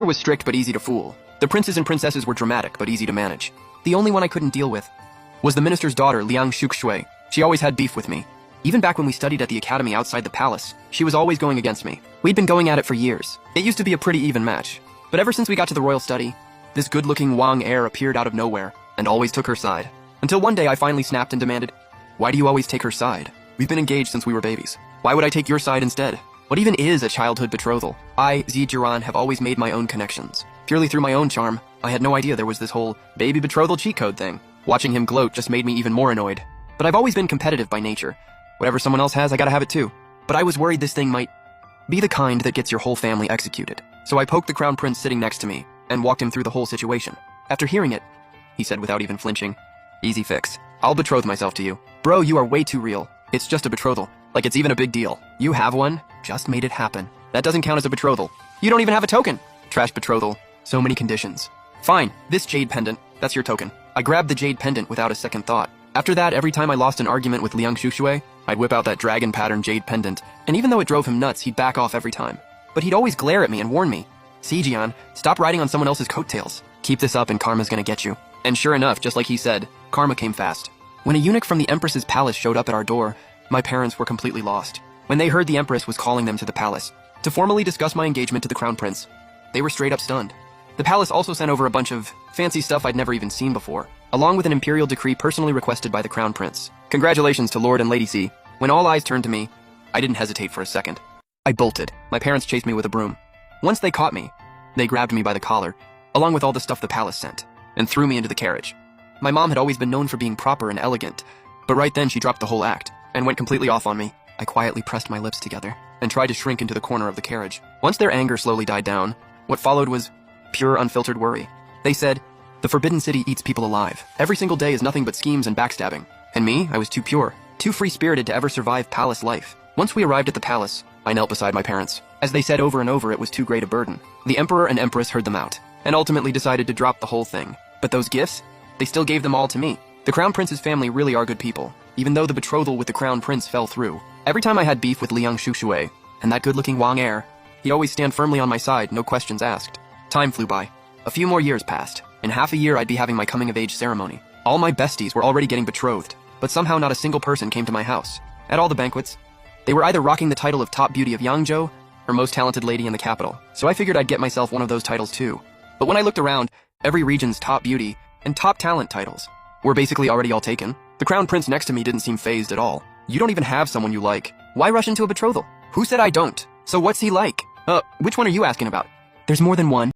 was strict but easy to fool. The princes and princesses were dramatic but easy to manage. The only one I couldn't deal with was the minister's daughter, Liang Shukshui. She always had beef with me. Even back when we studied at the academy outside the palace, she was always going against me. We'd been going at it for years. It used to be a pretty even match. But ever since we got to the royal study, this good-looking Wang heir appeared out of nowhere and always took her side. Until one day I finally snapped and demanded, "Why do you always take her side? We've been engaged since we were babies. Why would I take your side instead? What even is a childhood betrothal? I, Zijiran, have always made my own connections. Purely through my own charm, I had no idea there was this whole baby betrothal cheat code thing. Watching him gloat just made me even more annoyed. But I've always been competitive by nature. Whatever someone else has, I gotta have it too. But I was worried this thing might be the kind that gets your whole family executed. So I poked the crown prince sitting next to me and walked him through the whole situation. After hearing it, he said without even flinching, "Easy fix. I'll betroth myself to you." "Bro, you are way too real. It's just a betrothal. Like it's even a big deal. You have one, just made it happen. That doesn't count as a betrothal. You don't even have a token." "Trash betrothal. So many conditions." "Fine, this jade pendant, that's your token." I grabbed the jade pendant without a second thought. After that, every time I lost an argument with Liang Shukshui, I'd whip out that dragon pattern jade pendant, and even though it drove him nuts, he'd back off every time. But he'd always glare at me and warn me, "See, Jian, stop riding on someone else's coattails. Keep this up and karma's gonna get you." And sure enough, just like he said, karma came fast. When a eunuch from the Empress's palace showed up at our door, my parents were completely lost. When they heard the Empress was calling them to the palace to formally discuss my engagement to the crown prince, they were straight up stunned. The palace also sent over a bunch of fancy stuff I'd never even seen before, along with an imperial decree personally requested by the crown prince. Congratulations to Lord and Lady C. When all eyes turned to me, I didn't hesitate for a second. I bolted. My parents chased me with a broom. Once they caught me, they grabbed me by the collar, along with all the stuff the palace sent, and threw me into the carriage. My mom had always been known for being proper and elegant, but right then she dropped the whole act and went completely off on me. I quietly pressed my lips together and tried to shrink into the corner of the carriage. Once their anger slowly died down, what followed was pure unfiltered worry. They said, "The Forbidden City eats people alive. Every single day is nothing but schemes and backstabbing." And me, I was too pure, too free-spirited to ever survive palace life. Once we arrived at the palace, I knelt beside my parents. As they said over and over, it was too great a burden. The Emperor and Empress heard them out, and ultimately decided to drop the whole thing. But those gifts? They still gave them all to me. The Crown Prince's family really are good people, even though the betrothal with the Crown Prince fell through. Every time I had beef with Liang Shukshui, and that good-looking Wang heir, he'd always stand firmly on my side, no questions asked. Time flew by. A few more years passed. In half a year, I'd be having my coming-of-age ceremony. All my besties were already getting betrothed, but somehow not a single person came to my house. At all the banquets, they were either rocking the title of top beauty of Yangzhou or most talented lady in the capital, so I figured I'd get myself one of those titles too. But when I looked around, every region's top beauty and top talent titles were basically already all taken. The crown prince next to me didn't seem fazed at all. "You don't even have someone you like. Why rush into a betrothal?" "Who said I don't? So what's he like?" Which one are you asking about?" "There's more than one."